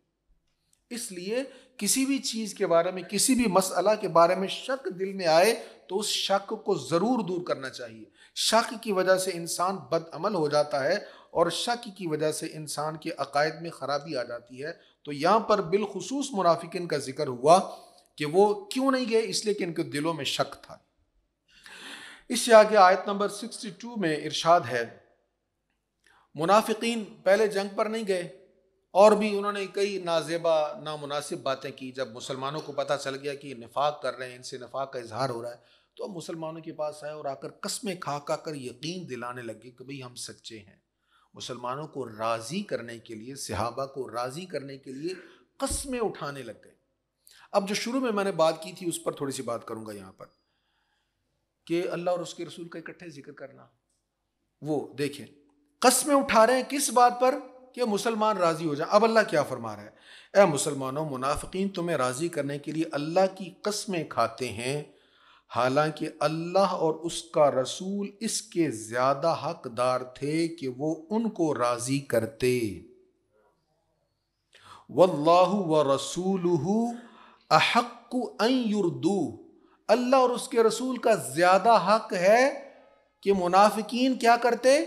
اس لیے کسی بھی چیز کے بارے میں، کسی بھی مسئلہ کے بارے میں شک دل میں آئے تو اس شک کو ضرور دور کرنا چاہیے۔ شک کی وجہ سے انسان بد عمل ہو جاتا ہے، اور شک کی وجہ سے انسان کے عقائد میں خرابی آ جاتی ہے۔ تو یہاں پر بالخصوص منافقین کا ذکر ہوا کہ وہ کیوں نہیں گئے، اس لیے کہ ان کے دلوں میں شک تھا۔ اس سے آگے آیت نمبر 62 میں ارشاد ہے، منافقین پہلے جنگ پر نہیں گئے اور بھی انہوں نے کئی نازیبا نامناسب باتیں کی۔ جب مسلمانوں کو پتہ چل گیا کہ یہ نفاق کر رہے ہیں، ان سے نفاق کا اظہار ہو رہا ہے، تو اب مسلمانوں کے پاس آئے اور آ کر قسمیں کھا کر یقین دلانے لگے کہ بھئی ہم سچے ہیں۔ مسلمانوں کو راضی کرنے کے لیے، صحابہ کو راضی کرنے کے لیے قسمیں اٹھانے لگ گئے۔ اب جو شروع میں نے بات کی تھی اس پر تھوڑی سی بات کروں گا یہاں پر، کہ اللہ اور اس کے رسول کا اکٹھے ذکر کرنا۔ وہ دیکھیں قسمیں اٹھا رہے ہیں کس بات پر؟ کہ مسلمان راضی ہو جائیں۔ اب اللہ کیا فرما رہا ہے، اے مسلمانوں، منافقین تمہیں راضی کرنے کے لیے اللہ کی قسمیں کھاتے ہیں، حالانکہ اللہ اور اس کا رسول اس کے زیادہ حقدار تھے کہ وہ ان کو راضی کرتے۔ واللہ ورسولہ احق ان یردوہ، اللہ اور اس کے رسول کا زیادہ حق ہے کہ منافقین کیا کرتے؟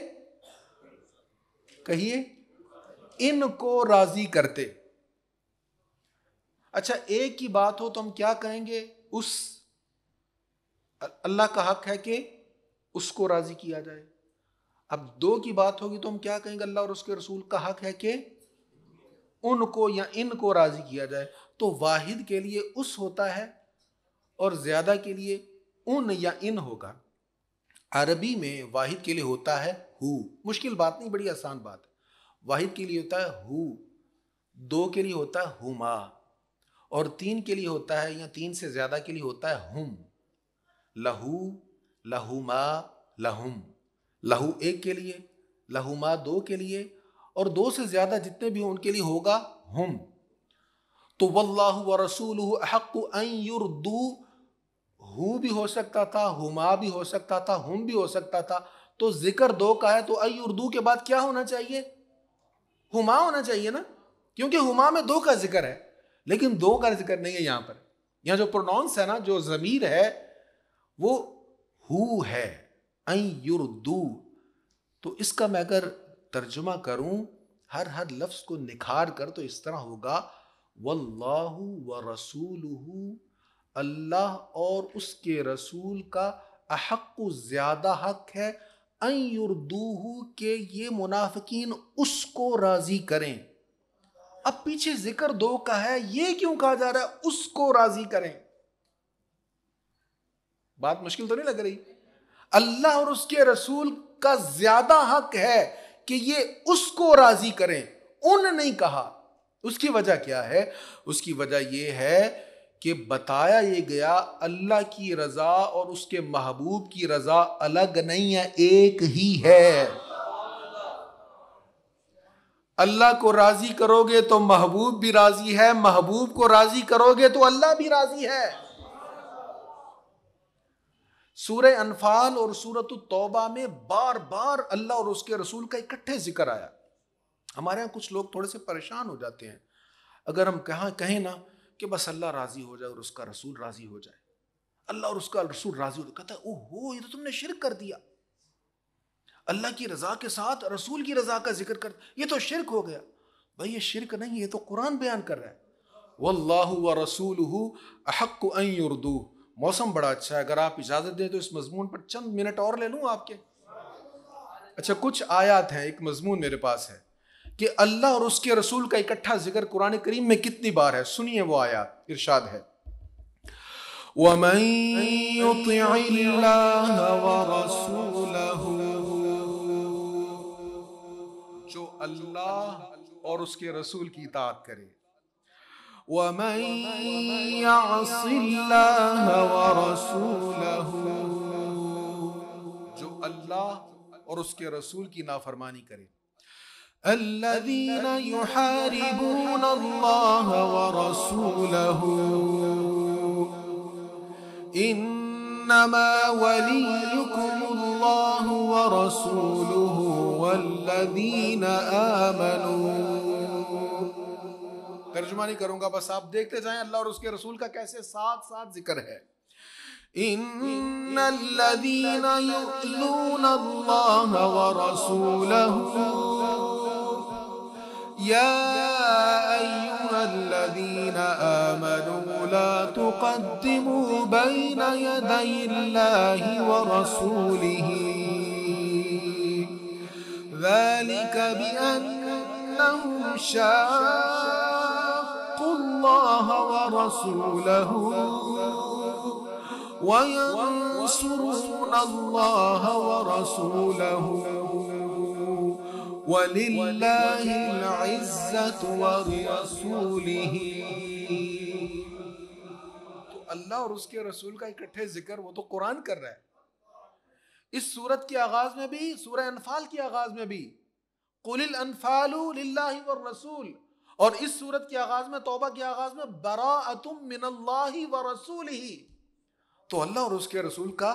کہیے، ان کو راضی کرتے۔ اچھا ایک کی بات ہو تو ہم کیا کہیں گے؟ اس اللہ کا حق ہے کہ اس کو راضی کیا جائے۔ اب دو کی بات ہوگی تو ہم کیا کہیں گے؟ اللہ اور اس کے رسول کا حق ہے کہ ان کو یا ان کو راضی کیا جائے۔ تو واحد کے لیے اس ہوتا ہے اور زیادہ کے لیے ان یا ان ہوگا۔ عربی میں واحد کے لیے ہوتا ہے ہو، مشکل بات نہیں، بڑی آسان بات ہے۔ واحد کے لیے ہوتا ہے ہو، دو کے لیے ہوتا ہے ہما، اور تین کے لیے ہوتا ہے یا تین سے زیادہ کے لیے ہوتا ہے ہم. لہو، لہما، لہم. لہو ایک کے لیے، لہما دو کے لیے، اور دو سے زیادہ جتنے بھی ان کے لیے ہوگا ہم. تو واللہ ورسولہ احق ان یردو، ہو بھی ہو سکتا تھا، ہما بھی ہو سکتا تھا، ہم بھی ہو سکتا تھا. تو ذکر دو کا ہے تو ان یردو کے بعد کیا ہونا چاہیے؟ ہما ہونا چاہیے نا، کیونکہ ہما میں دو کا ذکر ہے، لیکن دو کا ذکر نہیں ہے یہاں پر. یہاں جو پروناؤنس ہے نا، جو ضمیر ہے وہ ہو ہے، ان یردو. تو اس کا میں اگر ترجمہ کروں ہر لفظ کو نکھار کر تو اس طرح ہوگا واللہ ورسولہ، اللہ اور اس کے رسول کا احق زیادہ حق ہے ان یردوہ، کہ یہ منافقین اس کو راضی کریں. اب پیچھے ذکر دو کا ہے، یہ کیوں کہا جا رہا ہے اس کو راضی کریں؟ بات مشکل تو نہیں لگ رہی؟ اللہ اور اس کے رسول کا زیادہ حق ہے کہ یہ اس کو راضی کریں، ان نہیں کہا. اس کی وجہ کیا ہے؟ اس کی وجہ یہ ہے کہ بتایا یہ گیا اللہ کی رضا اور اس کے محبوب کی رضا الگ نہیں ہے، ایک ہی ہے. اللہ کو راضی کرو گے تو محبوب بھی راضی ہے، محبوب کو راضی کرو گے تو اللہ بھی راضی ہے. سورہ انفال اور سورۃ التوبہ میں بار بار اللہ اور اس کے رسول کا اکٹھے ذکر آیا. ہمارے ہاں کچھ لوگ تھوڑے سے پریشان ہو جاتے ہیں اگر ہم کہیں نا کہ بس اللہ راضی ہو جائے اور اس کا رسول راضی ہو جائے، اللہ اور اس کا رسول راضی ہو جائے. کہتا ہے اوہو، یہ تو تم نے شرک کر دیا. اللہ کی رضا کے ساتھ رسول کی رضا کا ذکر کر، یہ تو شرک ہو گیا. بھائی یہ شرک نہیں، یہ تو قرآن بیان کر رہا ہے واللہ ورسولہ احق ان یردوہ. موسم بڑا اچھا ہے، اگر آپ اجازت دیں تو اس مضمون پر چند منٹ اور لے لوں آپ کے. اچھا، کچھ آیات ہیں، ایک مضمون میرے پاس ہے کہ اللہ اور اس کے رسول کا اکٹھا ذکر قرآن کریم میں کتنی بار ہے. سنیے وہ آیات. ارشاد ہے وَمَن يُطِعِ اللَّهَ وَرَسُولَهُ، جو اللہ اور اس کے رسول کی اطاعت کرے. وَمَن يَعْصِ اللَّهَ وَرَسُولَهُ، جو اللہ اور اس کے رسول کی نافرمانی کرے. الَّذِينَ يُحَارِبُونَ اللَّهَ وَرَسُولَهُ إِنَّمَا وَلِيُّكُمُ اللَّهُ وَرَسُولُهُ وَالَّذِينَ آمَنُوا. ترجمہ نہیں کروں گا، بس آپ دیکھتے جائیں اللہ اور اس کے رسول کا کیسے ساتھ ساتھ ذکر ہے. ان الذين يؤذون الله ورسوله يا ايها الذين امنوا لا تقدموا بين يدي الله ورسوله ذلك بانهم شاقوا الله ورسوله وَيَنْصُرُونَ اللَّهَ وَرَسُولَهُ وَلِلَّهِ الْعِزَّةُ وَلِرَسُولِهِ. تو اللہ اور اس کے رسول کا اکٹھے ذکر وہ تو قرآن کر رہا ہے. اس سورت کے آغاز میں بھی، سورہ انفال کے آغاز میں بھی قُلِ الْأَنْفَالُ لِلَّهِ وَالرَّسُولِ، اور اس سورت کے آغاز میں، توبہ کے آغاز میں بَرَاءَةٌ مِّنَ اللَّهِ وَرَسُولِهِ. تو اللہ اور اس کے رسول کا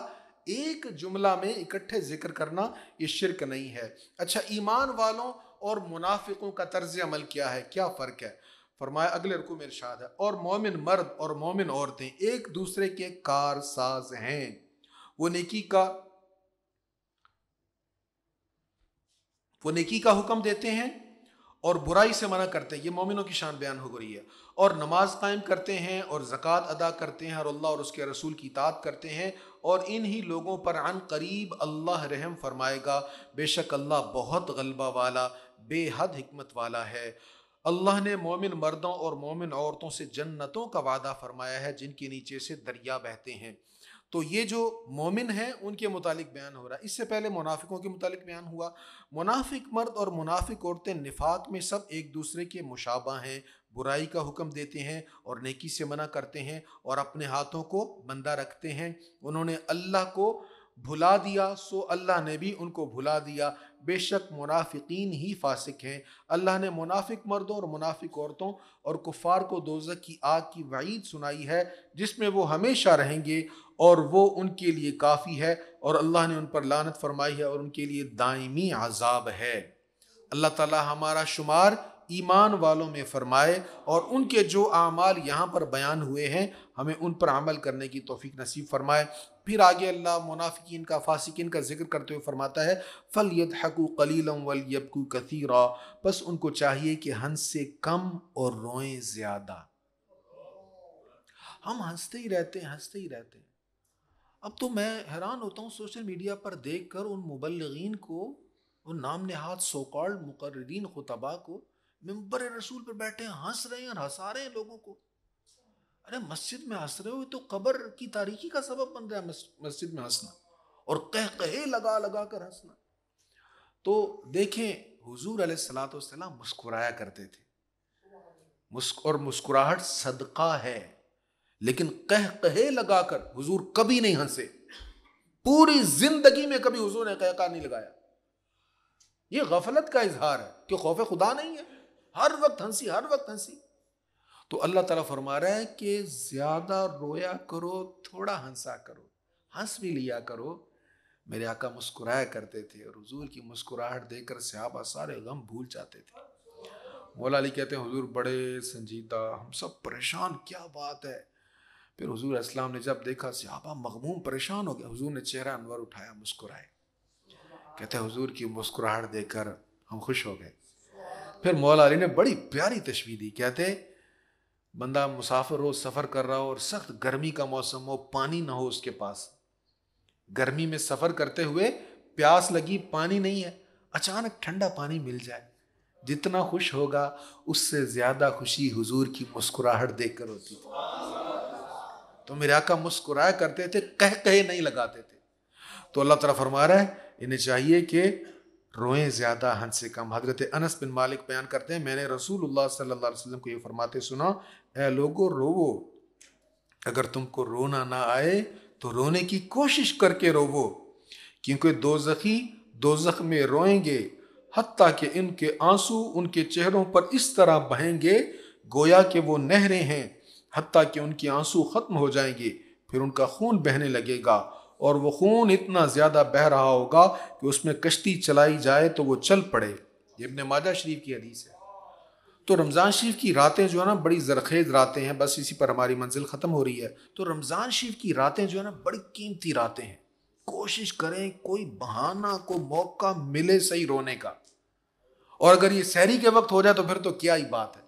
ایک جملہ میں اکٹھے ذکر کرنا یہ شرک نہیں ہے. اچھا، ایمان والوں اور منافقوں کا طرز عمل کیا ہے، کیا فرق ہے؟ فرمایا اگلے رکوع میں ارشاد ہے اور مومن مرد اور مومن عورتیں ایک دوسرے کے کار ساز ہیں، وہ نیکی کا حکم دیتے ہیں اور برائی سے منع کرتے ہیں. یہ مومنوں کی شان بیان ہو رہی ہے. اور نماز قائم کرتے ہیں اور زکوٰۃ ادا کرتے ہیں اور اللہ اور اس کے رسول کی اطاعت کرتے ہیں، اور انہی لوگوں پر عن قریب اللہ رحم فرمائے گا. بے شک اللہ بہت غلبہ والا، بے حد حکمت والا ہے. اللہ نے مومن مردوں اور مومن عورتوں سے جنتوں کا وعدہ فرمایا ہے جن کے نیچے سے دریا بہتے ہیں. تو یہ جو مومن ہیں ان کے متعلق بیان ہو رہا ہے۔ اس سے پہلے منافقوں کے متعلق بیان ہوا۔ منافق مرد اور منافق عورتیں نفاق میں سب ایک دوسرے کے مشابہ ہیں، برائی کا حکم دیتے ہیں اور نیکی سے منع کرتے ہیں اور اپنے ہاتھوں کو بندہ رکھتے ہیں۔ انہوں نے اللہ کو بھلا دیا سو اللہ نے بھی ان کو بھلا دیا، بے شک منافقین ہی فاسق ہیں۔ اللہ نے منافق مردوں اور منافق عورتوں اور کفار کو دوزخ کی آگ کی وعید سنائی ہے جس میں وہ ہمیشہ رہیں گے اور وہ ان کے لیے کافی ہے، اور اللہ نے ان پر لعنت فرمائی ہے اور ان کے لیے دائمی عذاب ہے۔ اللہ تعالی ہمارا شمار ایمان والوں میں فرمائے اور ان کے جو اعمال یہاں پر بیان ہوئے ہیں ہمیں ان پر عمل کرنے کی توفیق نصیب فرمائے۔ پھر آگے اللہ منافقین کا، فاسقین کا ذکر کرتے ہوئے فرماتا ہے فَلْيَضْحَكُوا قَلِيلًا وَلْيَبْكُوا كَثِيرًا، بس ان کو چاہیے کہ ہنسے کم اور روئیں زیادہ۔ ہم ہنستے ہی رہتے ہیں۔ اب تو میں حیران ہوتا ہوں سوشل میڈیا پر دیکھ کر ان مبلغین کو، ان نام نہاد سو کالڈ مقررین خطباء کو ممبر رسول پر بیٹھے ہنس رہے ہیں اور ہنسا رہے ہیں لوگوں کو۔ ارے مسجد میں ہنس رہے ہو تو قبر کی تاریکی کا سبب بن رہا ہے مسجد میں ہنسنا اور قہقہے لگا کر ہنسنا۔ تو دیکھیں حضور علیہ الصلوۃ والسلام مسکرایا کرتے تھے، اور مسکراہٹ صدقہ ہے، لیکن قہقہے لگا کر حضور کبھی نہیں ہنسے۔ پوری زندگی میں کبھی حضور نے قہقہ نہیں لگایا۔ یہ غفلت کا اظہار ہے کہ خوف خدا نہیں ہے، ہر وقت ہنسی۔ تو اللہ تعالیٰ فرما رہا ہے کہ زیادہ رویا کرو، تھوڑا ہنسا کرو، ہنس بھی لیا کرو۔ میرے آقا مسکرایا کرتے تھے اور حضور کی مسکراہٹ دیکھ کر صحابہ سارے غم بھول جاتے تھے۔ مولا علی کہتے ہیں حضور بڑے سنجیدہ، ہم سب پریشان، کیا بات ہے۔ پھر حضور اسلام نے جب دیکھا صحابہ مغموم پریشان ہو گئے، حضور نے چہرہ انور اٹھایا، مسکرائے۔ کہتے ہیں حضور کی مسکراہٹ دیکھ کر ہم خوش ہو گئے۔ پھر مولا علی نے بڑی پیاری تشبیہ دی، کہتے بندہ مسافر ہو، سفر کر رہا ہو اور سخت گرمی کا موسم ہو، پانی نہ ہو اس کے پاس، گرمی میں سفر کرتے ہوئے پیاس لگی، پانی نہیں ہے، اچانک ٹھنڈا پانی مل جائے، جتنا خوش ہوگا اس سے زیادہ خوشی حضور کی مسکراہٹ دیکھ کر ہوتی تھی۔ تو میرے آقا مسکرایا کرتے تھے، کہے نہیں لگاتے تھے۔ تو اللہ تعالیٰ فرما رہا ہے انہیں چاہیے کہ روئیں زیادہ، ہنسے کم۔ حضرت انس بن مالک بیان کرتے ہیں میں نے رسول اللہ صلی اللہ علیہ وسلم کو یہ فرماتے سنا، اے لوگو روو، اگر تم کو رونا نہ آئے تو رونے کی کوشش کر کے روو، کیونکہ دوزخی دوزخ میں روئیں گے حتیٰ کہ ان کے آنسو ان کے چہروں پر اس طرح بہیں گے گویا کہ وہ نہریں ہیں، حتیٰ کہ ان کے آنسو ختم ہو جائیں گے، پھر ان کا خون بہنے لگے گا، اور وہ خون اتنا زیادہ بہ رہا ہوگا کہ اس میں کشتی چلائی جائے تو وہ چل پڑے۔ یہ ابن ماجہ شریف کی حدیث ہے۔ تو رمضان شریف کی راتیں جو ہے نا بڑی زرخیز راتیں ہیں، بس اسی پر ہماری منزل ختم ہو رہی ہے۔ تو رمضان شریف کی راتیں جو ہے نا بڑی قیمتی راتیں ہیں، کوشش کریں کوئی بہانہ، کوئی موقع ملے صحیح رونے کا، اور اگر یہ سحری کے وقت ہو جائے تو پھر تو کیا ہی بات ہے۔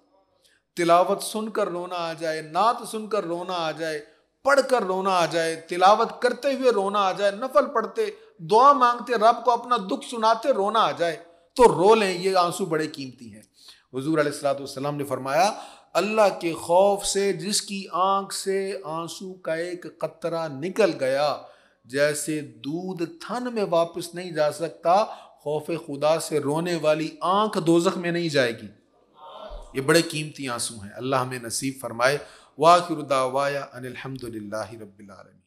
تلاوت سن کر رونا آ جائے، نعت سن کر رونا آ جائے، پڑھ کر رونا آ جائے، تلاوت کرتے ہوئے رونا آ جائے، نفل پڑھتے، دعا مانگتے، رب کو اپنا دکھ سناتے رونا آ جائے تو رو لیں، یہ آنسو بڑے قیمتی ہیں۔ حضور علیہ الصلوۃ والسلام نے فرمایا اللہ کے خوف سے جس کی آنکھ سے آنسو کا ایک قطرہ نکل گیا، جیسے دودھ تھن میں واپس نہیں جا سکتا، خوف خدا سے رونے والی آنکھ دوزخ میں نہیں جائے گی۔ یہ بڑے قیمتی آنسو ہیں، اللہ ہمیں نصیب فرمائے۔ وآخر دعوایا ان الحمد للہ رب العالمین۔